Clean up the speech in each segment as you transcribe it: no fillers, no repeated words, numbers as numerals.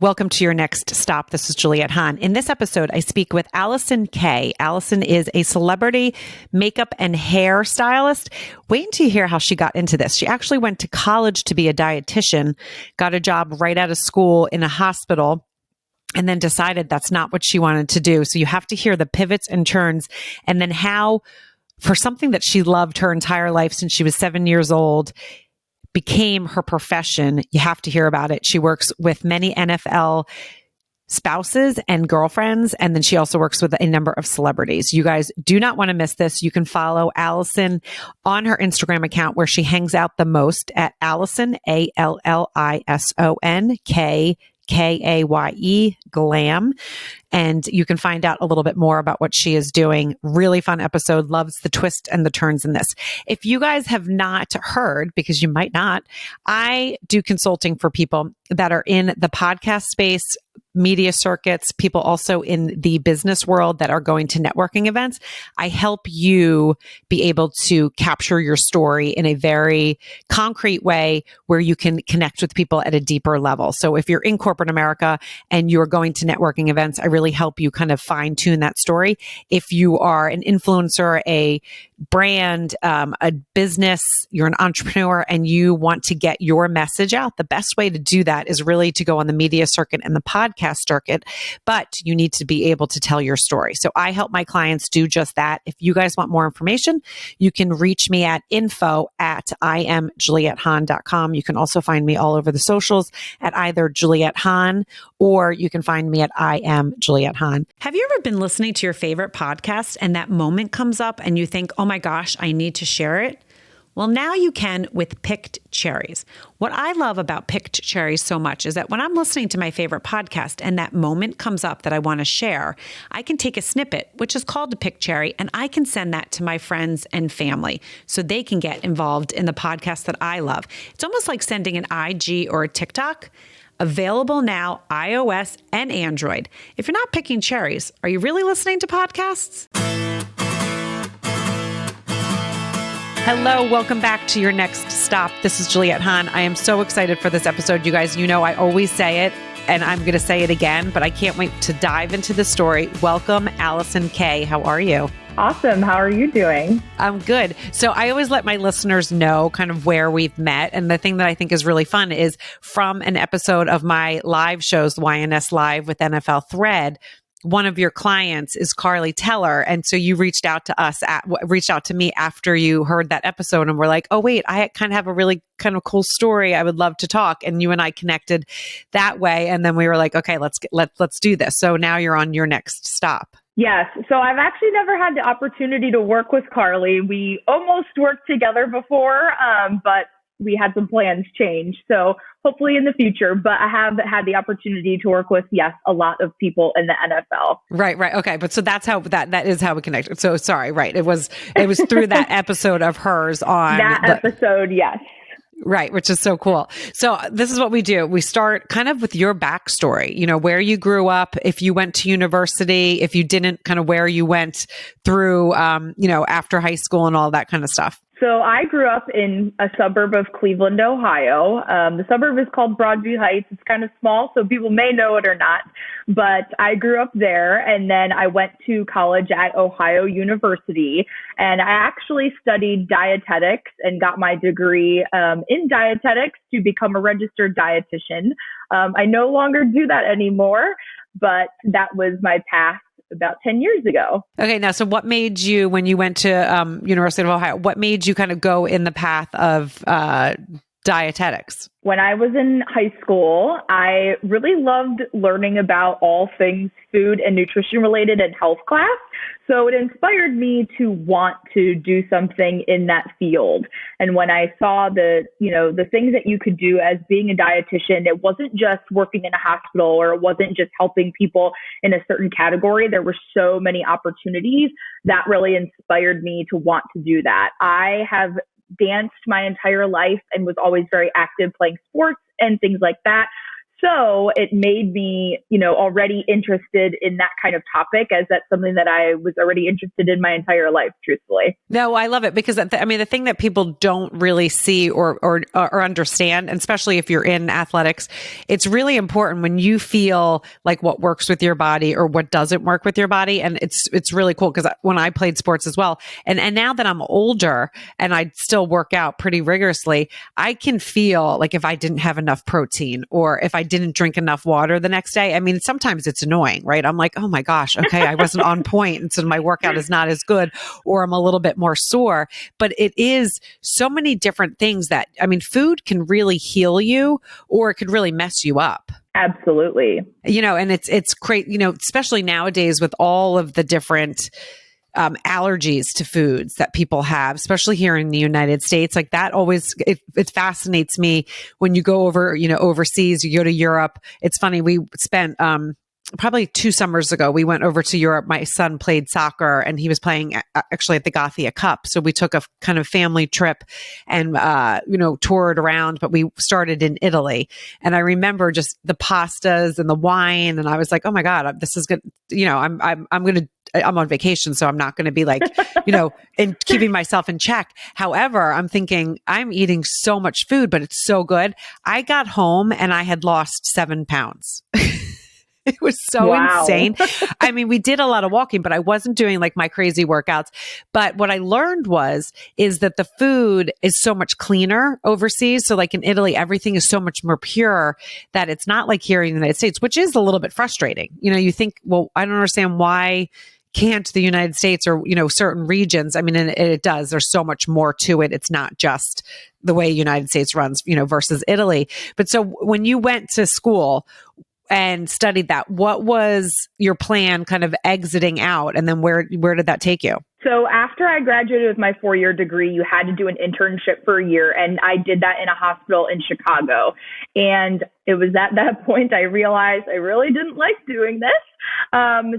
Welcome to your next stop. This is Juliette Hahn. In this episode, I speak with Allison Kaye. Allison is a celebrity makeup and hair stylist. Wait until you hear how she got into this. She actually went to college to be a dietitian, got a job right out of school in a hospital, and then decided that's not what she wanted to do. So you have to hear the pivots and turns, and then how, for something that she loved her entire life since she was 7 years old, became her profession. You have to hear about it. She works with many NFL spouses and girlfriends, and then she also works with a number of celebrities. You guys do not want to miss this. You can follow Allison on her Instagram account where she hangs out the most at Allison, Allison, Kaye, glam. And you can find out a little bit more about what she is doing. Really fun episode. Loves the twist and the turns in this. If you guys have not heard, because you might not, I do consulting for people that are in the podcast space, media circuits, people also in the business world that are going to networking events. I help you be able to capture your story in a very concrete way where you can connect with people at a deeper level. So if you're in corporate America and you're going to networking events, I really help you kind of fine tune that story. If you are an influencer, a brand, a business, you're an entrepreneur, and you want to get your message out, the best way to do that is really to go on the media circuit and the podcast circuit, but you need to be able to tell your story. So I help my clients do just that. If you guys want more information, you can reach me at info@IamJulietteHahn.com. You can also find me all over the socials at either Juliette Hahn, or you can find me at I Am Juliette Hahn. Have you ever been listening to your favorite podcast and that moment comes up and you think, oh my gosh, I need to share it? Well, now you can with Picked Cherries. What I love about Picked Cherries so much is that when I'm listening to my favorite podcast and that moment comes up that I want to share, I can take a snippet, which is called a Picked Cherry, and I can send that to my friends and family so they can get involved in the podcast that I love. It's almost like sending an IG or a TikTok. Available now, iOS and Android. If you're not picking cherries, are you really listening to podcasts? Hello, welcome back to your next stop. This is Juliette Hahn. I am so excited for this episode. You guys, you know I always say it, and I'm going to say it again, but I can't wait to dive into the story. Welcome, Allison Kaye. How are you? Awesome. How are you doing? I'm good. So I always let my listeners know kind of where we've met. And the thing that I think is really fun is from an episode of my live shows, YNS Live with NFL Thread, one of your clients is Carly Teller. And so you reached out to me after you heard that episode and were like, oh, wait, I kind of have a really kind of cool story. I would love to talk. And you and I connected that way. And then we were like, okay, let's do this. So now you're on your next stop. Yes. So I've actually never had the opportunity to work with Carly. We almost worked together before, but we had some plans change. So hopefully in the future, but I have had the opportunity to work with, yes, a lot of people in the NFL. Right. Okay. But so that's how that is how we connected. So sorry. Right. It was through that episode of hers on that episode. Yes. Right, which is so cool. So this is what we do. We start kind of with your backstory, you know, where you grew up, if you went to university, if you didn't, kind of where you went through, after high school and all that kind of stuff. So I grew up in a suburb of Cleveland, Ohio. The suburb is called Broadview Heights. It's kind of small, so people may know it or not. But I grew up there, and then I went to college at Ohio University. And I actually studied dietetics and got my degree in dietetics to become a registered dietitian. I no longer do that anymore, but that was my path about 10 years ago. Okay. Now, so what made you, when you went to University of Ohio, what made you kind of go in the path of dietetics? When I was in high school, I really loved learning about all things food and nutrition related in health class. So it inspired me to want to do something in that field. And when I saw the things that you could do as being a dietitian, it wasn't just working in a hospital, or it wasn't just helping people in a certain category. There were so many opportunities that really inspired me to want to do that. I have danced my entire life and was always very active playing sports and things like that. So it made me, already interested in that kind of topic, as that's something that I was already interested in my entire life, truthfully. No, I love it because the thing that people don't really see or understand, and especially if you're in athletics, it's really important when you feel like what works with your body or what doesn't work with your body. And it's really cool because when I played sports as well, and now that I'm older and I still work out pretty rigorously, I can feel like if I didn't have enough protein or if I didn't drink enough water the next day. I mean, sometimes it's annoying, right? I'm like, oh my gosh, okay, I wasn't on point, and so my workout is not as good, or I'm a little bit more sore. But it is so many different things that, food can really heal you or it could really mess you up. Absolutely. And it's great, especially nowadays with all of the different allergies to foods that people have, especially here in the United States. Like that always, it fascinates me when you go over, overseas, you go to Europe. It's funny. We spent, probably 2 summers ago, we went over to Europe. My son played soccer and he was playing actually at the Gothia Cup. So we took a kind of family trip and, toured around, but we started in Italy. And I remember just the pastas and the wine. And I was like, oh my God, this is good. I'm on vacation, so I'm not going to be like, and keeping myself in check. However, I'm thinking I'm eating so much food, but it's so good. I got home and I had lost 7 pounds. It was so insane. We did a lot of walking, but I wasn't doing like my crazy workouts. But what I learned is that the food is so much cleaner overseas. So like in Italy, everything is so much more pure that it's not like here in the United States, which is a little bit frustrating. You think, well, I don't understand why can't the United States or, certain regions. And it does. There's so much more to it. It's not just the way United States runs, versus Italy. But so when you went to school and studied that, what was your plan kind of exiting out? And then where did that take you? So after I graduated with my 4-year degree, you had to do an internship for a year. And I did that in a hospital in Chicago. And it was at that point I realized I really didn't like doing this.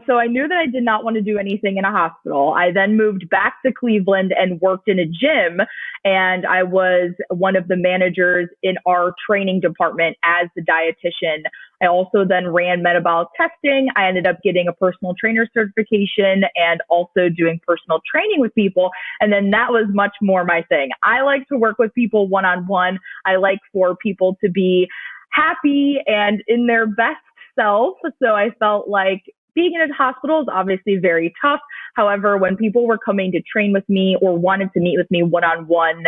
So I knew that I did not want to do anything in a hospital. I then moved back to Cleveland and worked in a gym. And I was one of the managers in our training department as the dietitian. I also then ran metabolic testing. I ended up getting a personal trainer certification and also doing personal training with people. And then that was much more my thing. I like to work with people one-on-one. I like for people to be happy and in their best self. So I felt like being in a hospital is obviously very tough. However, when people were coming to train with me or wanted to meet with me one-on-one,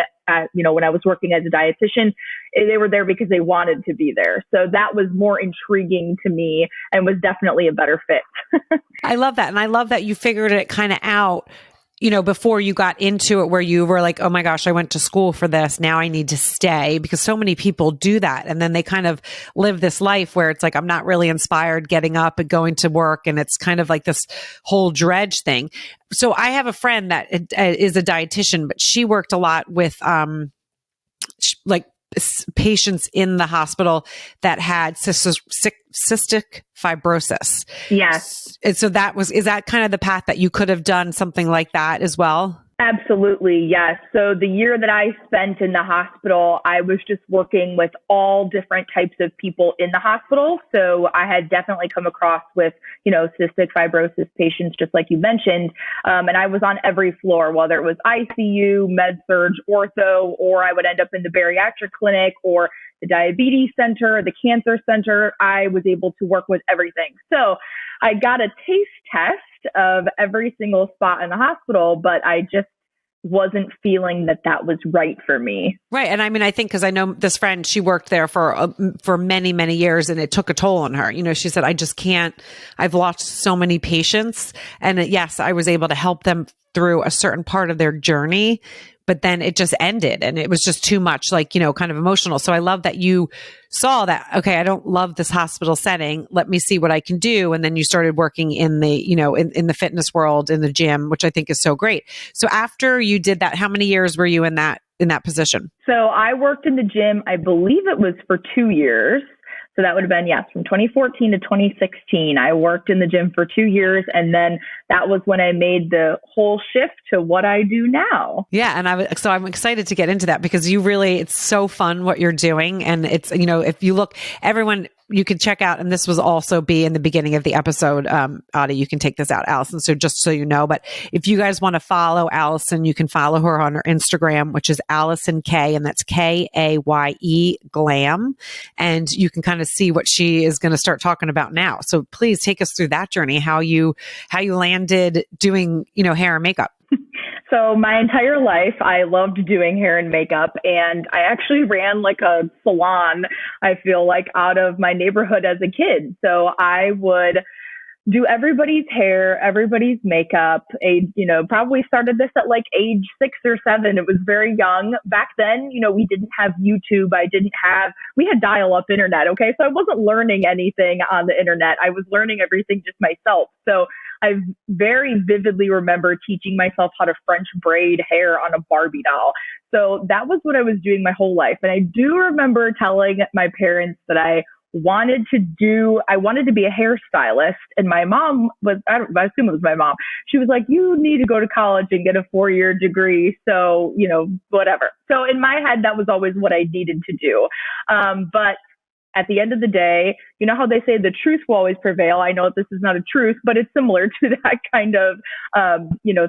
when I was working as a dietitian, they were there because they wanted to be there. So that was more intriguing to me and was definitely a better fit. I love that. And I love that you figured it kind of out, before you got into it, where you were like, oh my gosh, I went to school for this. Now I need to stay, because so many people do that. And then they kind of live this life where it's like, I'm not really inspired getting up and going to work. And it's kind of like this whole dredge thing. So I have a friend that is a dietitian, but she worked a lot with, patients in the hospital that had cystic fibrosis. Yes. And so is that kind of the path that you could have done something like that as well? Absolutely, yes. So the year that I spent in the hospital, I was just working with all different types of people in the hospital. So I had definitely come across with, cystic fibrosis patients, just like you mentioned. And I was on every floor, whether it was ICU, med-surg, ortho, or I would end up in the bariatric clinic or the diabetes center, the cancer center. I was able to work with everything. So I got a taste test of every single spot in the hospital, but I just wasn't feeling that was right for me. Right. And I think, because I know this friend, she worked there for many, many years, and it took a toll on her. She said, I just can't, I've lost so many patients. And yes, I was able to help them through a certain part of their journey, but then it just ended and it was just too much, kind of emotional. So I love that you saw that, okay, I don't love this hospital setting. Let me see what I can do. And then you started working in the, in the fitness world, in the gym, which I think is so great. So after you did that, how many years were you in that position? So I worked in the gym, I believe it was for 2 years. So that would have been, yes, from 2014 to 2016. I worked in the gym for 2 years. And then that was when I made the whole shift to what I do now. Yeah. And I'm excited to get into that, because it's so fun what you're doing. And it's, if you look, everyone you can check out, and this was also be in the beginning of the episode, Audie, you can take this out, Allison. So just so you know, but if you guys want to follow Allison, you can follow her on her Instagram, which is Allison Kaye, and that's Kaye glam. And you can kind of see what she is going to start talking about now. So please take us through that journey, how you landed doing, hair and makeup. So my entire life, I loved doing hair and makeup, and I actually ran like a salon, I feel like, out of my neighborhood as a kid. So I would do everybody's hair, everybody's makeup. Probably started this at like age 6 or 7. It was very young. Back then, we didn't have YouTube. We had dial-up internet, okay? So I wasn't learning anything on the internet. I was learning everything just myself. So I very vividly remember teaching myself how to French braid hair on a Barbie doll. So that was what I was doing my whole life. And I do remember telling my parents that I wanted to be a hairstylist. And my mom I assume it was my mom. She was like, you need to go to college and get a 4-year degree. So, whatever. So in my head, that was always what I needed to do. But at the end of the day, you know how they say the truth will always prevail. I know this is not a truth, but it's similar to that kind of,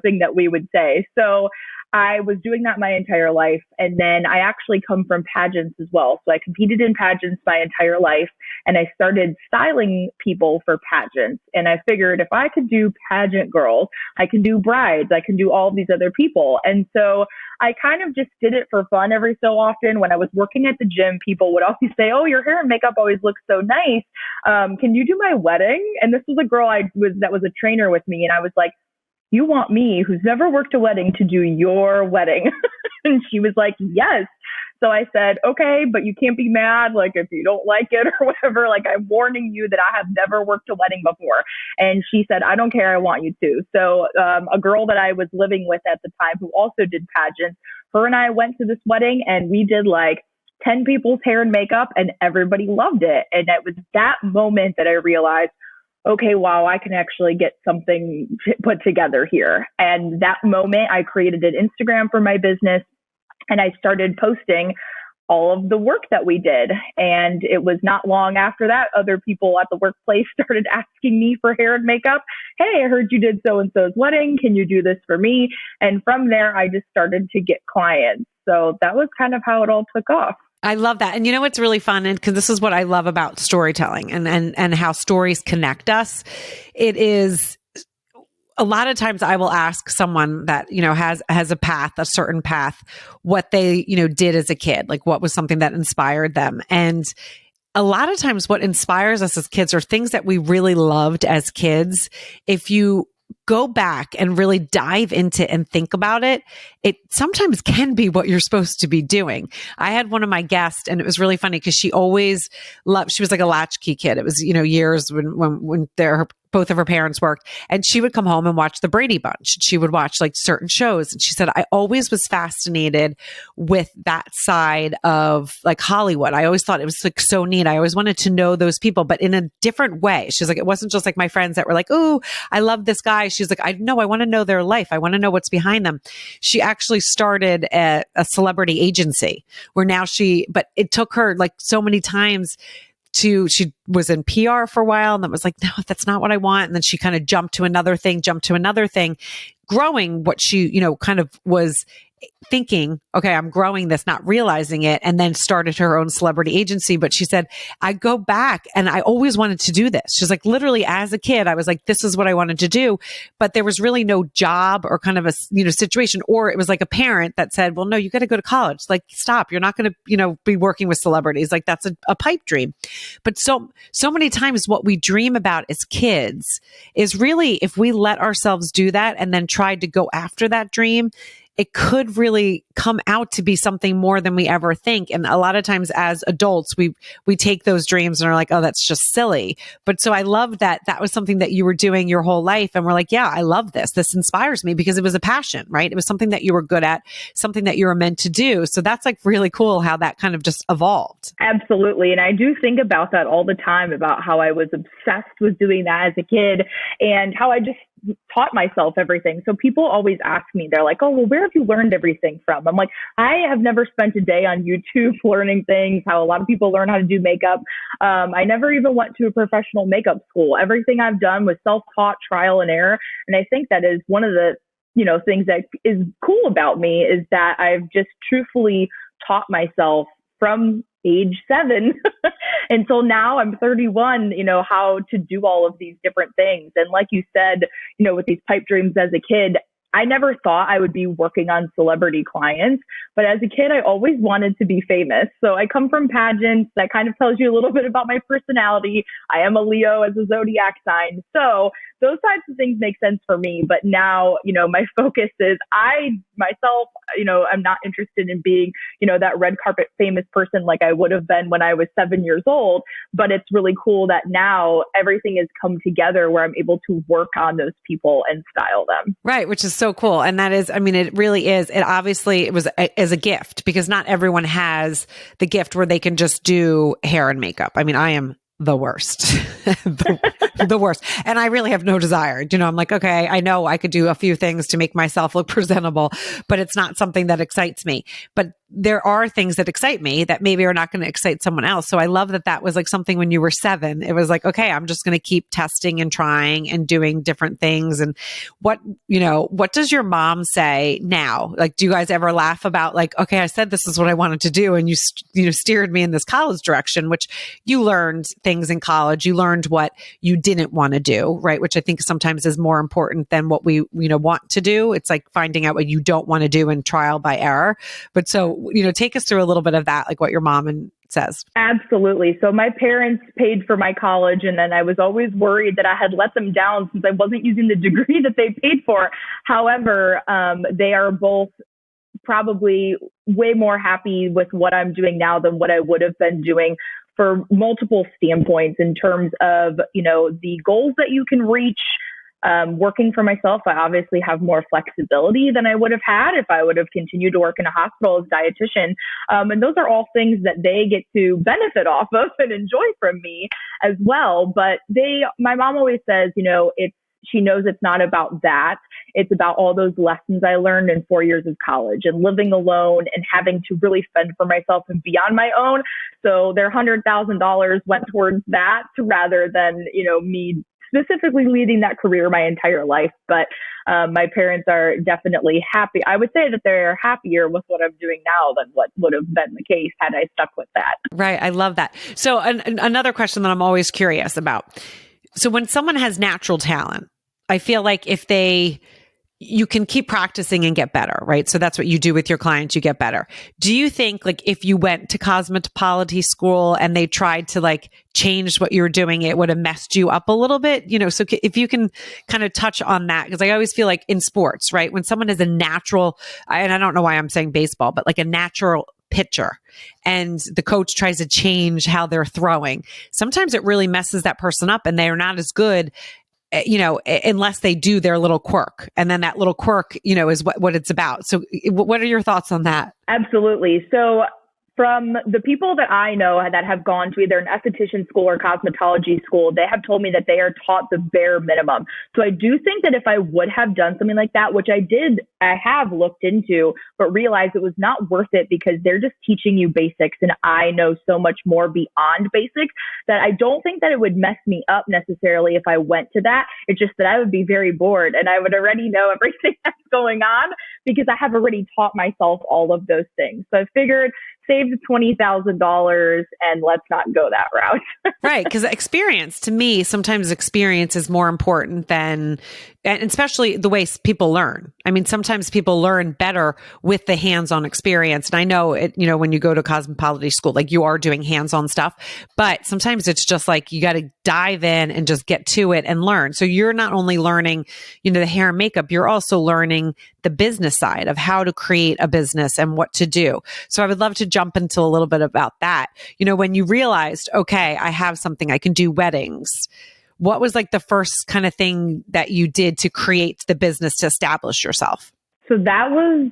thing that we would say. So I was doing that my entire life. And then I actually come from pageants as well. So I competed in pageants my entire life, and I started styling people for pageants. And I figured if I could do pageant girls, I can do brides, I can do all these other people. And so I kind of just did it for fun every so often. When I was working at the gym, people would always say, oh, your hair and makeup always looks so nice. Can you do my wedding? And this was a girl that was a trainer with me. And I was like, you want me, who's never worked a wedding, to do your wedding? And she was like, yes. So I said, okay, but you can't be mad, like, if you don't like it or whatever. Like, I'm warning you that I have never worked a wedding before. And she said, I don't care, I want you to. So a girl that I was living with at the time, who also did pageants, her and I went to this wedding, and we did like 10 people's hair and makeup, and everybody loved it. And it was that moment that I realized, okay, wow, I can actually get something put together here. And that moment, I created an Instagram for my business, and I started posting all of the work that we did. And it was not long after that, other people at the workplace started asking me for hair and makeup. Hey, I heard you did so-and-so's wedding. Can you do this for me? And from there, I just started to get clients. So that was kind of how it all took off. I love that. And you know what's really fun, and because this is what I love about storytelling and how stories connect us. It is a lot of times I will ask someone that, has a certain path, what they, did as a kid, like what was something that inspired them. And a lot of times what inspires us as kids are things that we really loved as kids. If you go back and really dive into and think about it, it sometimes can be what you're supposed to be doing. I had one of my guests, and it was really funny because she always loved, she was like a latchkey kid. It was, years when both of her parents worked, and she would come home and watch the Brady Bunch. She would watch like certain shows. And she said, I always was fascinated with that side of like Hollywood. I always thought it was like so neat. I always wanted to know those people, but in a different way. She's like, it wasn't just like my friends that were like, oh, I love this guy. She's like, I want to know their life. I want to know what's behind them. She actually started a celebrity agency where now but it took her like so many times she was in PR for a while, and then was like, no, that's not what I want. And then she kind of jumped to another thing, growing what she, kind of was thinking, okay, I'm growing this, not realizing it, and then started her own celebrity agency. But she said, I go back and I always wanted to do this. She's like, literally as a kid, I was like, this is what I wanted to do. But there was really no job or kind of a, situation, or it was like a parent that said, well, no, you got to go to college. Like, stop. You're not going to, be working with celebrities. Like that's a pipe dream. But so many times what we dream about as kids is really, if we let ourselves do that and then tried to go after that dream, it could really come out to be something more than we ever think. And a lot of times as adults, we take those dreams and are like, oh, that's just silly. But so I love that was something that you were doing your whole life. And we're like, yeah, I love this. This inspires me because it was a passion, right? It was something that you were good at, something that you were meant to do. So that's like really cool how that kind of just evolved. Absolutely. And I do think about that all the time, about how I was obsessed with doing that as a kid and how I just taught myself everything. So people always ask me, they're like, oh, well, where have you learned everything from? I'm like, I have never spent a day on YouTube learning things, how a lot of people learn how to do makeup. I never even went to a professional makeup school. Everything I've done was self-taught, trial and error. And I think that is one of the, things that is cool about me is that I've just truthfully taught myself from age 7 until now I'm 31, how to do all of these different things. And like you said, with these pipe dreams as a kid, I never thought I would be working on celebrity clients, but as a kid, I always wanted to be famous. So I come from pageants. That kind of tells you a little bit about my personality. I am a Leo as a zodiac sign. So those types of things make sense for me. But now, my focus is I myself, I'm not interested in being, that red carpet famous person like I would have been when I was 7 years old. But it's really cool that now everything has come together where I'm able to work on those people and style them. Right, which is so cool. And that is, it really is. It was as a gift because not everyone has the gift where they can just do hair and makeup. I am the worst, the worst. And I really have no desire. I'm like, okay, I know I could do a few things to make myself look presentable, but it's not something that excites me. But there are things that excite me that maybe are not going to excite someone else. So I love that that was like something when you were 7, it was like, okay, I'm just going to keep testing and trying and doing different things. And what does your mom say now? Like, do you guys ever laugh about like, okay, I said this is what I wanted to do. And you steered me in this college direction, which you learned things in college. You learned what you didn't want to do, right? Which I think sometimes is more important than what we, want to do. It's like finding out what you don't want to do and trial by error. But so, take us through a little bit of that, like what your mom says. Absolutely. So my parents paid for my college, and then I was always worried that I had let them down since I wasn't using the degree that they paid for. However, they are both probably way more happy with what I'm doing now than what I would have been doing for multiple standpoints in terms of, the goals that you can reach. Working for myself, I obviously have more flexibility than I would have had if I would have continued to work in a hospital as a dietitian. And those are all things that they get to benefit off of and enjoy from me as well. But my mom always says, she knows it's not about that. It's about all those lessons I learned in 4 years of college and living alone and having to really fend for myself and be on my own. So their $100,000 went towards that rather than, me specifically leading that career my entire life. But my parents are definitely happy. I would say that they're happier with what I'm doing now than what would have been the case had I stuck with that. Right. I love that. So another question that I'm always curious about. So when someone has natural talent, I feel like you can keep practicing and get better, right? So that's what you do with your clients, you get better. Do you think like if you went to cosmetology school and they tried to like change what you were doing, it would have messed you up a little bit? So if you can kind of touch on that, because I always feel like in sports, right? When someone is a natural, and I don't know why I'm saying baseball, but like a natural pitcher and the coach tries to change how they're throwing, sometimes it really messes that person up and they are not as good unless they do their little quirk. And then that little quirk, is what it's about. So what are your thoughts on that? Absolutely. So from the people that I know that have gone to either an esthetician school or cosmetology school, they have told me that they are taught the bare minimum. So I do think that if I would have done something like that, which I have looked into, but realized it was not worth it because they're just teaching you basics. And I know so much more beyond basics that I don't think that it would mess me up necessarily if I went to that. It's just that I would be very bored and I would already know everything that's going on because I have already taught myself all of those things. So I figured save the $20,000 and let's not go that route. Right. Because experience, to me, sometimes experience is more important than, and especially the way people learn. Sometimes people learn better with the hands-on experience. And I know it, when you go to cosmetology school, like you are doing hands-on stuff, but sometimes it's just like, you got to dive in and just get to it and learn. So you're not only learning, the hair and makeup, you're also learning the business side of how to create a business and what to do. So I would love to jump into a little bit about that. When you realized, okay, I have something, I can do weddings. What was like the first kind of thing that you did to create the business to establish yourself? So that was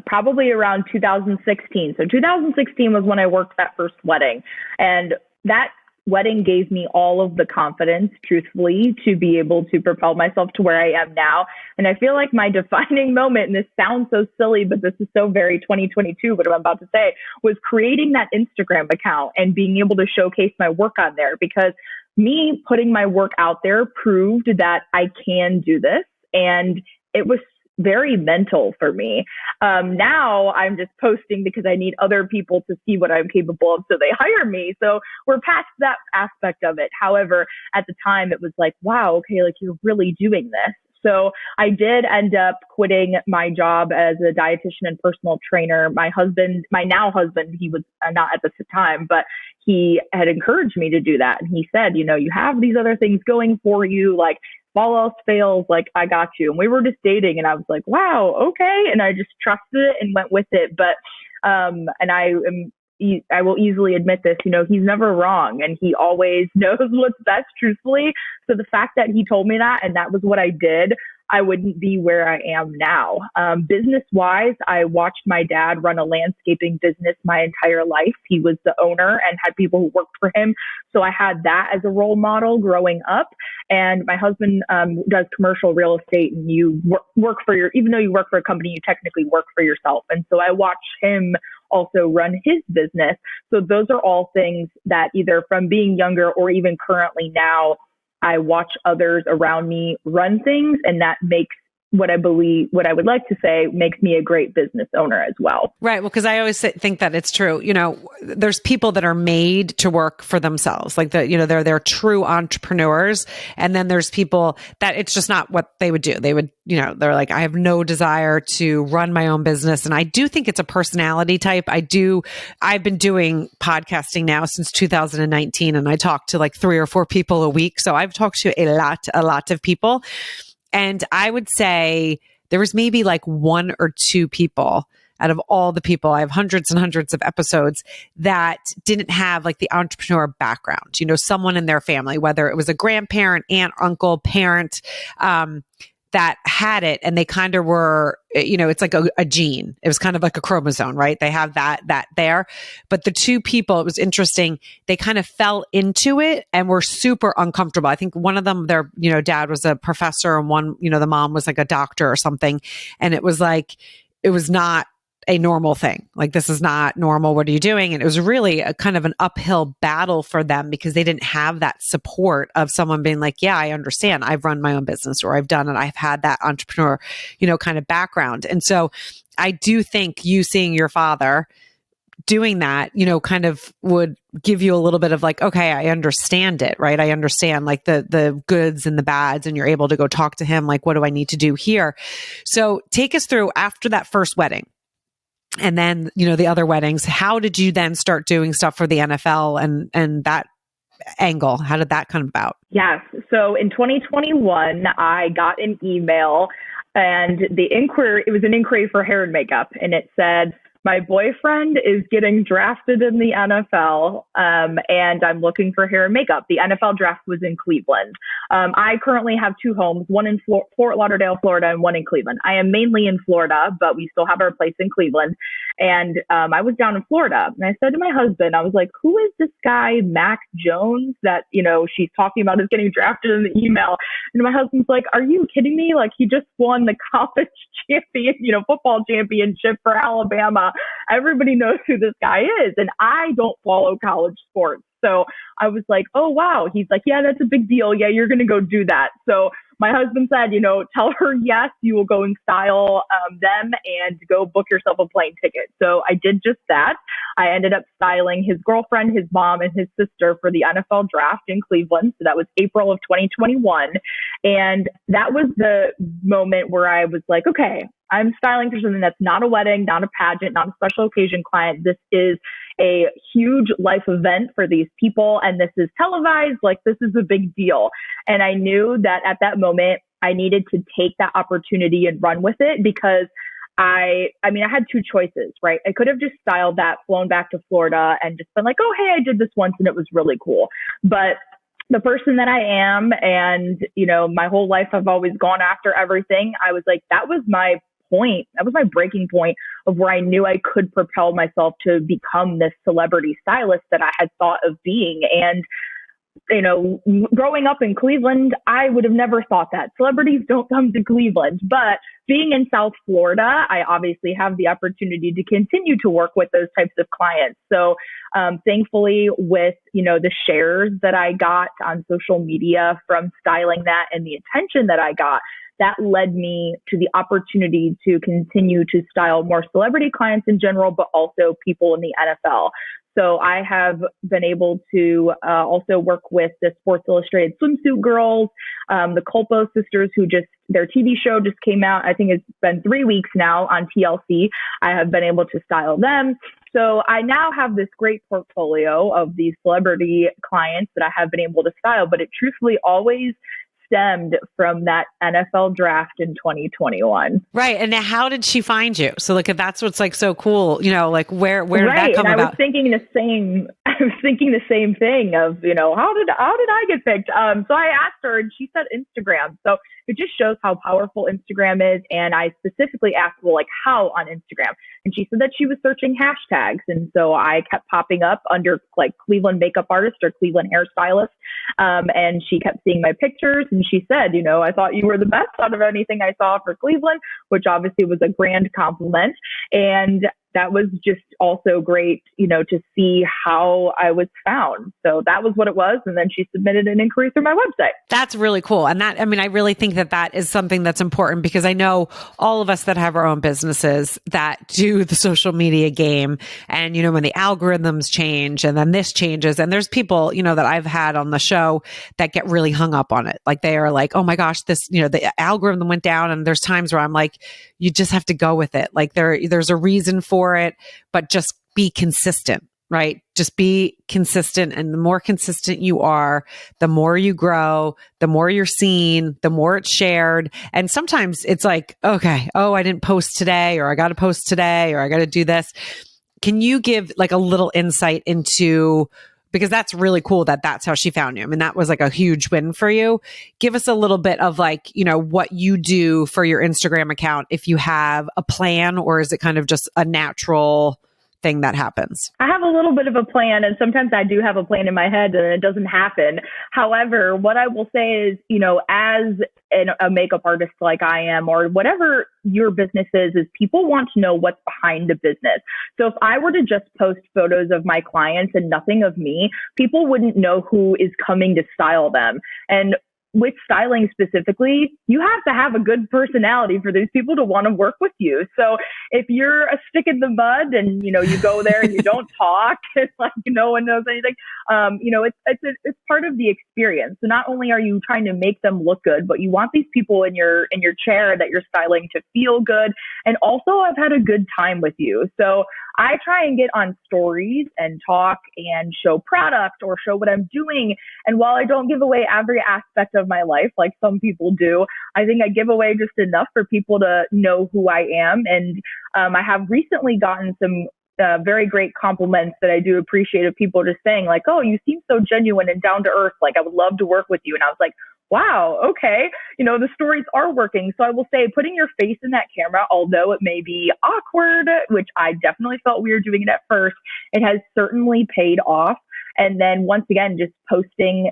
probably around 2016. So 2016 was when I worked that first wedding. And that wedding gave me all of the confidence, truthfully, to be able to propel myself to where I am now. And I feel like my defining moment, and this sounds so silly, but this is so very 2022, what I'm about to say, was creating that Instagram account and being able to showcase my work on there, because me putting my work out there proved that I can do this. And it was very mental for me. Now I'm just posting because I need other people to see what I'm capable of, so they hire me. So we're past that aspect of it. However, at the time it was like, wow, okay, like you're really doing this. So I did end up quitting my job as a dietitian and personal trainer. My husband, my now husband, he was not at the time, but he had encouraged me to do that. And he said, you have these other things going for you, like if all else fails, like I got you. And we were just dating, and I was like, wow, okay. And I just trusted it and went with it. But, and I will easily admit this, he's never wrong, and he always knows what's best, truthfully. So the fact that he told me that, and that was what I did, I wouldn't be where I am now. Business-wise, I watched my dad run a landscaping business my entire life. He was the owner and had people who worked for him. So I had that as a role model growing up. And my husband does commercial real estate, and you work for even though you work for a company, you technically work for yourself. And so I watched him also run his business. So those are all things that either from being younger or even currently now, I watch others around me run things, and that makes what I would like to say makes me a great business owner as well. Right. Well, because I always think that it's true. There's people that are made to work for themselves, like they're true entrepreneurs. And then there's people that it's just not what they would do. They would, they're like, I have no desire to run my own business. And I do think it's a personality type. I've been doing podcasting now since 2019, and I talk to like 3 or 4 people a week. So I've talked to a lot of people. And I would say there was maybe like 1 or 2 people out of all the people, I have hundreds and hundreds of episodes, that didn't have like the entrepreneur background, someone in their family, whether it was a grandparent, aunt, uncle, parent, that had it, and they kind of were, it's like a gene. It was kind of like a chromosome, right? They have that there. But the 2 people, it was interesting. They kind of fell into it and were super uncomfortable. I think one of them, their, dad was a professor, and one, the mom was like a doctor or something. And it was like, it was not a normal thing. Like, this is not normal. What are you doing? And it was really a kind of an uphill battle for them, because they didn't have that support of someone being like, yeah, I understand. I've run my own business, or I've done it. I've had that entrepreneur, kind of background. And so I do think you seeing your father doing that, kind of would give you a little bit of like, okay, I understand it, right? I understand like the goods and the bads, and you're able to go talk to him. Like, what do I need to do here? So take us through after that first wedding. And then, the other weddings, how did you then start doing stuff for the NFL and that angle? How did that come about? Yes. So in 2021, I got an email, and it was an inquiry for hair and makeup. And it said, my boyfriend is getting drafted in the NFL, and I'm looking for hair and makeup. The NFL draft was in Cleveland. I currently have 2 homes, one in Fort Lauderdale, Florida, and one in Cleveland. I am mainly in Florida, but we still have our place in Cleveland. And I was down in Florida, and I said to my husband, I was like, who is this guy, Mac Jones, that, she's talking about is getting drafted in the email? And my husband's like, are you kidding me? Like, he just won the college football championship for Alabama. Everybody knows who this guy is. And I don't follow college sports. So I was like, oh, wow. He's like, yeah, that's a big deal. Yeah, you're going to go do that. So my husband said, tell her yes, you will go and style them and go book yourself a plane ticket. So I did just that. I ended up styling his girlfriend, his mom, and his sister for the NFL draft in Cleveland. So that was April of 2021. And that was the moment where I was like, okay, I'm styling for something that's not a wedding, not a pageant, not a special occasion client. This is a huge life event for these people, and this is televised. Like, this is a big deal. And I knew that at that moment, I needed to take that opportunity and run with it, because I had 2 choices, right? I could have just styled that, flown back to Florida, and just been like, oh, hey, I did this once and it was really cool. But the person that I am, and, my whole life, I've always gone after everything. I was like, that was my point. That was my breaking point of where I knew I could propel myself to become this celebrity stylist that I had thought of being. And growing up in Cleveland, I would have never thought that. Celebrities don't come to Cleveland. But being in South Florida, I obviously have the opportunity to continue to work with those types of clients. So thankfully, with, the shares that I got on social media from styling that and the attention that I got, that led me to the opportunity to continue to style more celebrity clients in general, but also people in the NFL. So I have been able to also work with the Sports Illustrated Swimsuit girls, the Culpo sisters, their TV show just came out. I think it's been 3 weeks now on TLC. I have been able to style them. So I now have this great portfolio of these celebrity clients that I have been able to style, but it truthfully always stemmed from that NFL draft in 2021. Right. And how did she find you? So that's what's so cool, where did that come about? about? I was thinking the same thing of, how did I get picked? So I asked her and she said Instagram. So it just shows how powerful Instagram is. And I specifically asked, how on Instagram? And she said that she was searching hashtags. And so I kept popping up under Cleveland makeup artist or Cleveland hairstylist. And she kept seeing my pictures. And she said, I thought you were the best out of anything I saw for Cleveland, which obviously was a grand compliment. And that was just also great, to see how I was found. So that was what it was. And then she submitted an inquiry through my website. That's really cool. And I really think that is something that's important, because I know all of us that have our own businesses that do the social media game. And, when the algorithms change and then this changes, and there's people, that I've had on the show that get really hung up on it. They are like, oh my gosh, this, the algorithm went down. And there's times where I'm like, you just have to go with it. There's a reason for it, but just be consistent, right? Just be consistent. And the more consistent you are, the more you grow, the more you're seen, the more it's shared. And sometimes it's okay, I didn't post today, or I got to post today, or I got to do this. Can you give a little insight into, because that's really cool that's how she found you. That was a huge win for you. Give us a little bit of what you do for your Instagram account, if you have a plan, or is it kind of just a natural thing that happens? I have a little bit of a plan, and sometimes I do have a plan in my head and it doesn't happen. However, what I will say is, as a makeup artist like I am, or whatever your business is people want to know what's behind the business. So if I were to just post photos of my clients and nothing of me, people wouldn't know who is coming to style them. And with styling specifically, you have to have a good personality for these people to want to work with you. So if you're a stick in the mud and, you go there and you don't talk, it's no one knows anything. It's part of the experience. So not only are you trying to make them look good, but you want these people in your chair that you're styling to feel good. And also I've had a good time with you. So I try and get on stories and talk and show product or show what I'm doing. And while I don't give away every aspect of my life like some people do, I think I give away just enough for people to know who I am. And I have recently gotten some very great compliments that I do appreciate of people just saying oh, you seem so genuine and down to earth. I would love to work with you. And I was like, wow, okay. The stories are working. So I will say putting your face in that camera, although it may be awkward, which I definitely felt weird doing it at first, it has certainly paid off. And then once again, just posting,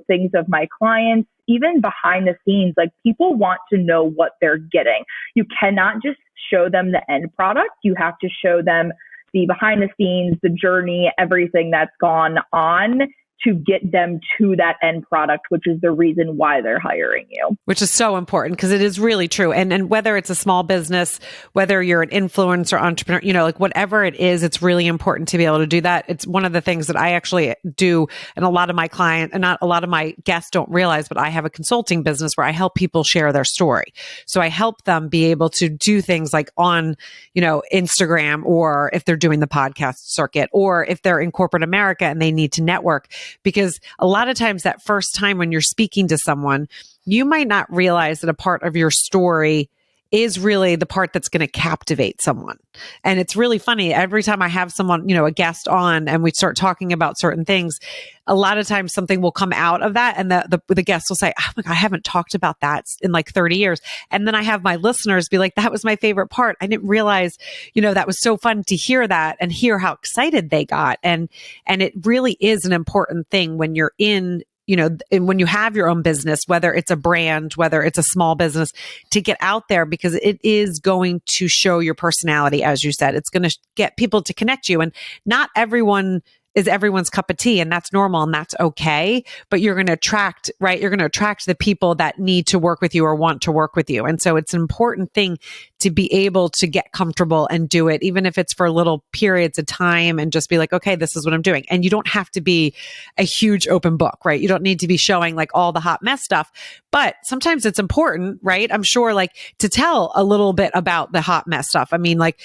things of my clients, even behind the scenes, people want to know what they're getting. You cannot just show them the end product. You have to show them the behind the scenes, the journey, everything that's gone on to get them to that end product, which is the reason why they're hiring you. Which is so important, because it is really true. And whether it's a small business, whether you're an influencer, entrepreneur, whatever it is, it's really important to be able to do that. It's one of the things that I actually do. And a lot of my clients, and not a lot of my guests don't realize, but I have a consulting business where I help people share their story. So I help them be able to do things on, Instagram, or if they're doing the podcast circuit, or if they're in corporate America and they need to network. Because a lot of times that first time when you're speaking to someone, you might not realize that a part of your story is really the part that's going to captivate someone. And it's really funny. Every time I have someone, a guest on, and we start talking about certain things, a lot of times something will come out of that. And the guest will say, oh my God, I haven't talked about that in 30 years. And then I have my listeners be like, that was my favorite part. I didn't realize, that was so fun to hear that and hear how excited they got. And it really is an important thing when you're in and when you have your own business, whether it's a brand, whether it's a small business, to get out there, because it is going to show your personality. As you said, it's going to get people to connect you, and not everyone is everyone's cup of tea, and that's normal and that's okay. But you're going to attract, right? You're going to attract the people that need to work with you or want to work with you. And so it's an important thing to be able to get comfortable and do it, even if it's for little periods of time, and just be like, okay, this is what I'm doing. And you don't have to be a huge open book, right? You don't need to be showing like all the hot mess stuff, but sometimes it's important, right? I'm sure, like, to tell a little bit about the hot mess stuff. I mean, like,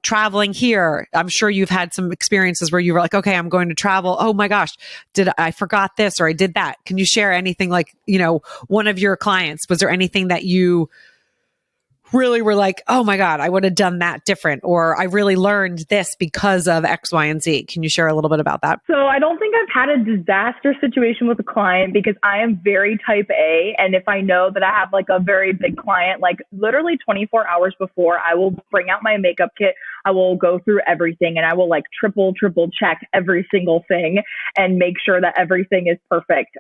traveling here, I'm sure you've had some experiences where you were like, okay, I'm going to travel. Oh my gosh, I forgot this, or I did that. Can you share anything, like, one of your clients, was there anything that you really were like, oh my God, I would have done that different, or I really learned this because of X, Y, and Z? Can you share a little bit about that? So I don't think I've had a disaster situation with a client, because I am very type A. And if I know that I have like a very big client, like literally 24 hours before, I will bring out my makeup kit. I will go through everything, and I will like triple check every single thing and make sure that everything is perfect.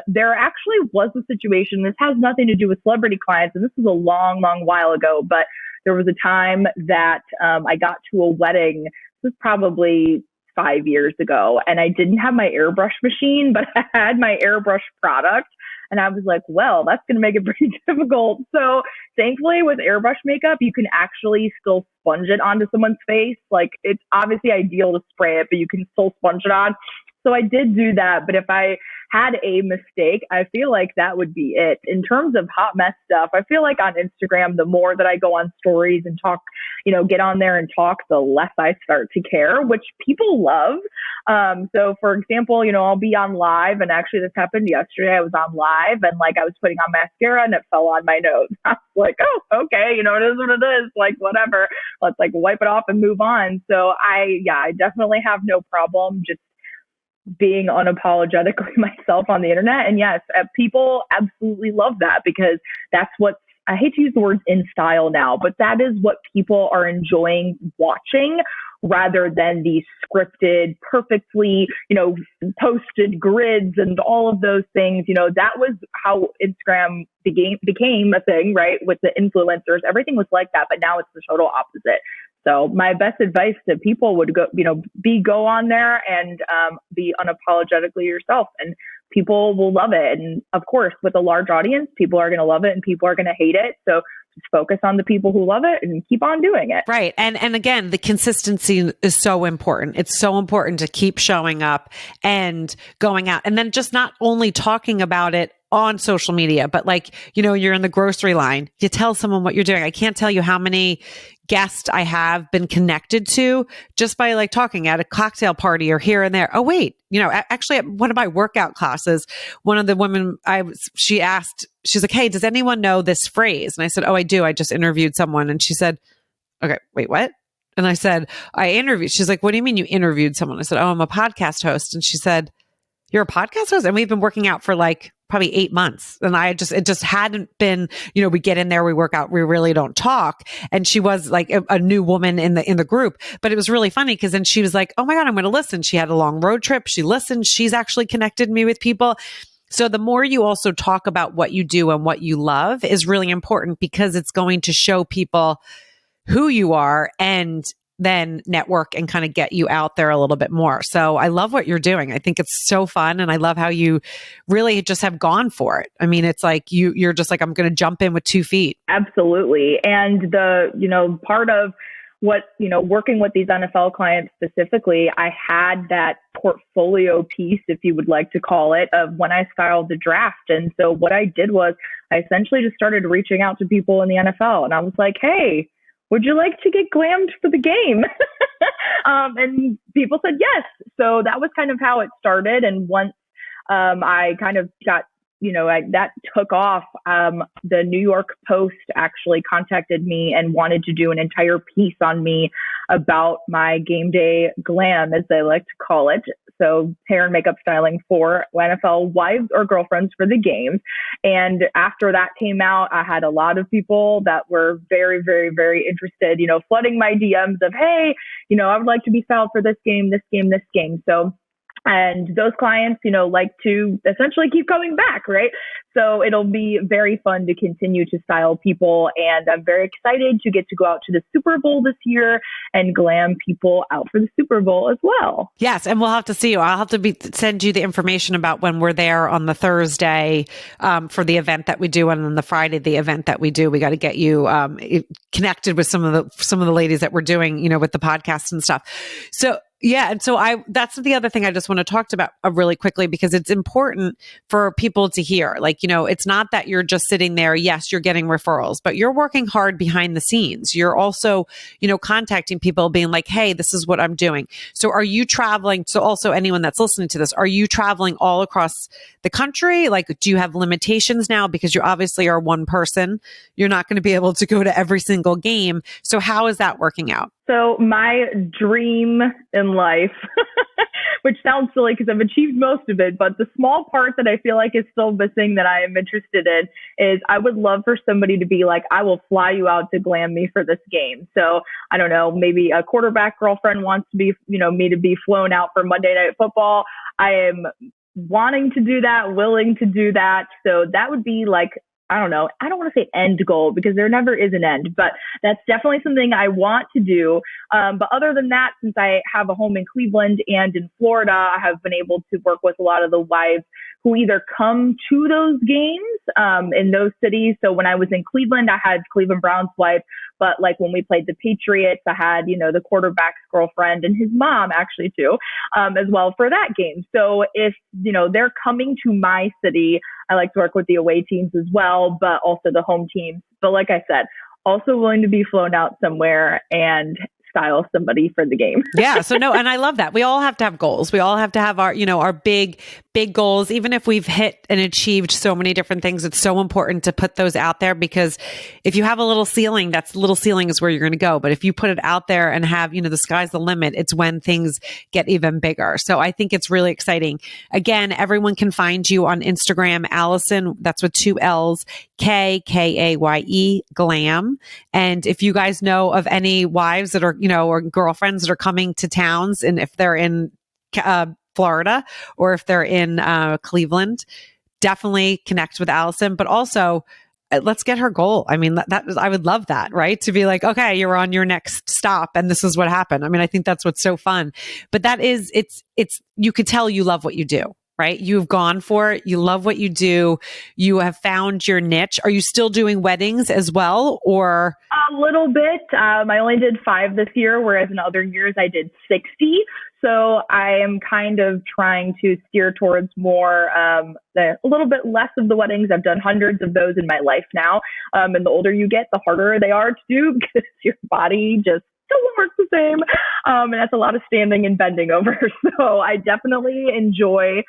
There actually was a situation, this has nothing to do with celebrity clients, and this was a long while ago, but there was a time that I got to a wedding. This was probably 5 years ago, and I didn't have my airbrush machine, but I had my airbrush product. And I was like, well, that's going to make it pretty difficult. So thankfully with airbrush makeup, you can actually still sponge it onto someone's face. Like, it's obviously ideal to spray it, but you can still sponge it on. So I did do that. But if I had a mistake, I feel like that would be it. In terms of hot mess stuff, I feel like on Instagram, the more that I go on stories and talk, get on there and talk, the less I start to care, which people love. So for example, I'll be on live, and actually this happened yesterday. I was on live, and like I was putting on mascara and it fell on my nose. I was like, oh, okay, it is what it is, like whatever. Let's like wipe it off and move on. So I definitely have no problem just being unapologetically myself on the internet. And yes, people absolutely love that, because that's what, I hate to use the words in style now, but that is what people are enjoying watching, rather than these scripted, perfectly, posted grids and all of those things. That was how Instagram became a thing, right? With the influencers, everything was like that, but now it's the total opposite. So my best advice to people would go on there and be unapologetically yourself, and people will love it. And of course, with a large audience, people are going to love it and people are going to hate it. So just focus on the people who love it and keep on doing it. Right. And again, the consistency is so important. It's so important to keep showing up and going out, and then just not only talking about it on social media, but like, you're in the grocery line, you tell someone what you're doing. I can't tell you how many guests I have been connected to just by like talking at a cocktail party or here and there. Oh, wait, actually at one of my workout classes, one of the women she asked, she's like, hey, does anyone know this phrase? And I said, oh, I do. I just interviewed someone. And she said, okay, wait, what? And I said, I interviewed. She's like, what do you mean you interviewed someone? I said, oh, I'm a podcast host. And she said, you're a podcast host? And we've been working out for like probably 8 months. And it just hadn't been, we get in there, we work out, we really don't talk. And she was like a new woman in the group, but it was really funny, because then she was like, oh my God, I'm going to listen. She had a long road trip. She listened. She's actually connected me with people. So the more you also talk about what you do and what you love is really important, because it's going to show people who you are, and then network and kind of get you out there a little bit more. So I love what you're doing. I think it's so fun. And I love how you really just have gone for it. I mean, it's like you're just like, I'm going to jump in with 2 feet. Absolutely. And the, part of what, working with these NFL clients specifically, I had that portfolio piece, if you would like to call it, of when I styled the draft. And so what I did was I essentially just started reaching out to people in the NFL, and I was like, hey, would you like to get glammed for the game? And people said yes. So that was kind of how it started. And once I kind of got, that took off, the New York Post actually contacted me and wanted to do an entire piece on me about my game day glam, as they like to call it. So hair and makeup styling for NFL wives or girlfriends for the games. And after that came out, I had a lot of people that were very, very, very interested, flooding my DMs of, hey, I would like to be styled for this game, this game, this game. So And those clients, like to essentially keep coming back, right? So it'll be very fun to continue to style people. And I'm very excited to get to go out to the Super Bowl this year and glam people out for the Super Bowl as well. Yes. And we'll have to see you. I'll have to send you the information about when we're there on the Thursday for the event that we do. And then the Friday, the event that we do, we got to get you connected with some of the ladies that we're doing, with the podcast and stuff. So yeah. And so that's the other thing I just want to talk about really quickly, because it's important for people to hear, it's not that you're just sitting there. Yes, you're getting referrals, but you're working hard behind the scenes. You're also, contacting people being like, hey, this is what I'm doing. So are you traveling? So also anyone that's listening to this, are you traveling all across the country? Do you have limitations now? Because you obviously are one person. You're not going to be able to go to every single game. So how is that working out? So my dream in life, which sounds silly because I've achieved most of it, but the small part that I feel like is still missing that I am interested in is I would love for somebody to be like, I will fly you out to glam me for this game. So I don't know, maybe a quarterback girlfriend wants to be, me to be flown out for Monday Night Football. I am wanting to do that, willing to do that. So that would be like, I don't know. I don't want to say end goal because there never is an end, but that's definitely something I want to do. But other than that, since I have a home in Cleveland and in Florida, I have been able to work with a lot of the wives who either come to those games in those cities. So when I was in Cleveland, I had Cleveland Browns wife, but when we played the Patriots, I had, the quarterback's girlfriend and his mom actually too, as well for that game. So if, they're coming to my city, I like to work with the away teams as well, but also the home teams. But like I said, also willing to be flown out somewhere and style somebody for the game. Yeah. So no, and I love that. We all have to have goals. We all have to have our, our big goals. Even if we've hit and achieved so many different things, it's so important to put those out there, because if you have a little ceiling, that's little ceiling is where you're going to go. But if you put it out there and have, the sky's the limit, it's when things get even bigger. So I think it's really exciting. Again, everyone can find you on Instagram, Allison, that's with 2 L's, Kaye, glam. And if you guys know of any wives that are, or girlfriends that are coming to towns, and if they're in Florida or if they're in Cleveland, definitely connect with Allison. But also, let's get her goal. I mean, I would love that, right? To be like, okay, you're on your next stop and this is what happened. I mean, I think that's what's so fun. But it's you could tell you love what you do, right? You've gone for it. You love what you do. You have found your niche. Are you still doing weddings as well, or? A little bit. I only did 5 this year, whereas in other years I did 60. So I am kind of trying to steer towards more, a little bit less of the weddings. I've done hundreds of those in my life now. And the older you get, the harder they are to do because your body just doesn't work the same. And that's a lot of standing and bending over. So I definitely enjoy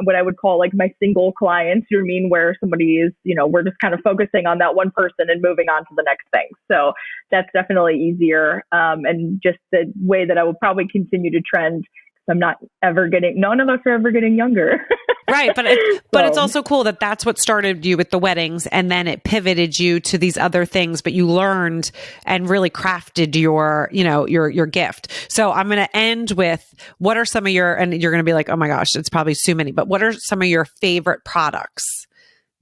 what I would call like my single clients, where somebody is, we're just kind of focusing on that one person and moving on to the next thing. So that's definitely easier. And just the way that I will probably continue to trend. None of us are ever getting younger. Right. But it's also cool that that's what started you with the weddings, and then it pivoted you to these other things, but you learned and really crafted your gift. So I'm going to end with, what are some of and you're going to be like, oh my gosh, it's probably too many, but what are some of your favorite products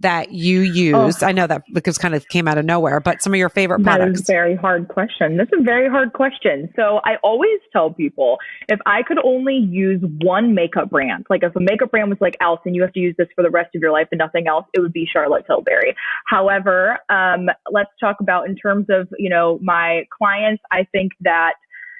that you use? I know that because kind of came out of nowhere, but some of your favorite products. That is a very hard question. That's a very hard question. So I always tell people, if I could only use one makeup brand, like if a makeup brand was like, Allison, you have to use this for the rest of your life and nothing else, it would be Charlotte Tilbury. However, let's talk about in terms of, my clients, I think that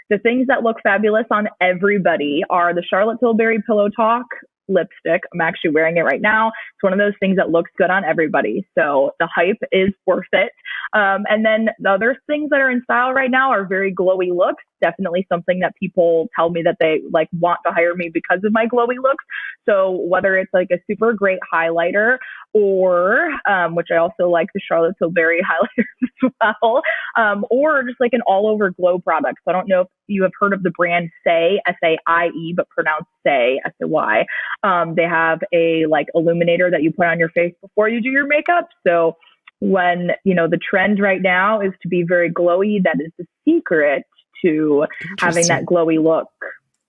the things that look fabulous on everybody are the Charlotte Tilbury Pillow Talk lipstick. I'm actually wearing it right now. It's one of those things that looks good on everybody. So the hype is worth it. And then the other things that are in style right now are very glowy looks. Definitely something that people tell me that they want to hire me because of my glowy looks. So whether it's like a super great highlighter or, which I also like the Charlotte Tilbury highlighters as well, or just like an all over glow product. So I don't know if you have heard of the brand Saie, S-A-I-E, but pronounced Saie, S-A-Y. They have a illuminator that you put on your face before you do your makeup. So when, the trend right now is to be very glowy, that is the secret to having that glowy look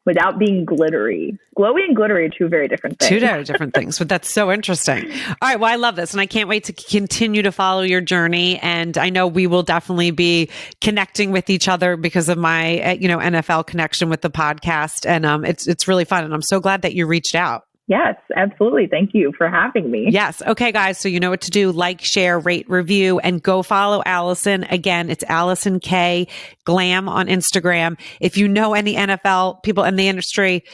without being glittery. Glowy and glittery are two very different things. Two very different things, but that's so interesting. All right. Well, I love this and I can't wait to continue to follow your journey. And I know we will definitely be connecting with each other because of my, NFL connection with the podcast. And it's really fun. And I'm so glad that you reached out. Yes, absolutely. Thank you for having me. Yes. Okay, guys. So you know what to do. Like, share, rate, review, and go follow Allison. Again, it's Allison Kaye Glam on Instagram. If you know any NFL people in the industry,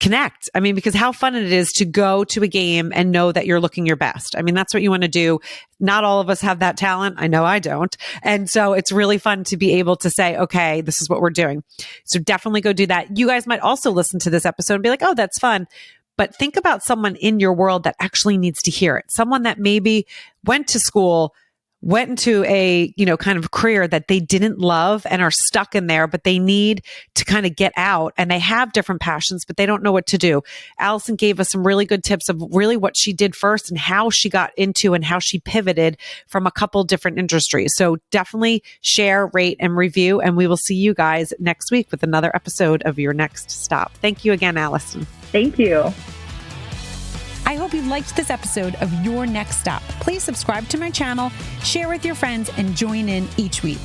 connect. I mean, because how fun it is to go to a game and know that you're looking your best. I mean, that's what you want to do. Not all of us have that talent. I know I don't. And so it's really fun to be able to say, okay, this is what we're doing. So definitely go do that. You guys might also listen to this episode and be like, oh, that's fun. But think about someone in your world that actually needs to hear it. Someone that maybe went to school, went into a, kind of career that they didn't love and are stuck in there, but they need to kind of get out and they have different passions, but they don't know what to do. Allison gave us some really good tips of really what she did first and how she got into and how she pivoted from a couple different industries. So definitely share, rate, and review. And we will see you guys next week with another episode of Your Next Stop. Thank you again, Allison. Thank you. I hope you liked this episode of Your Next Stop. Please subscribe to my channel, share with your friends, and join in each week.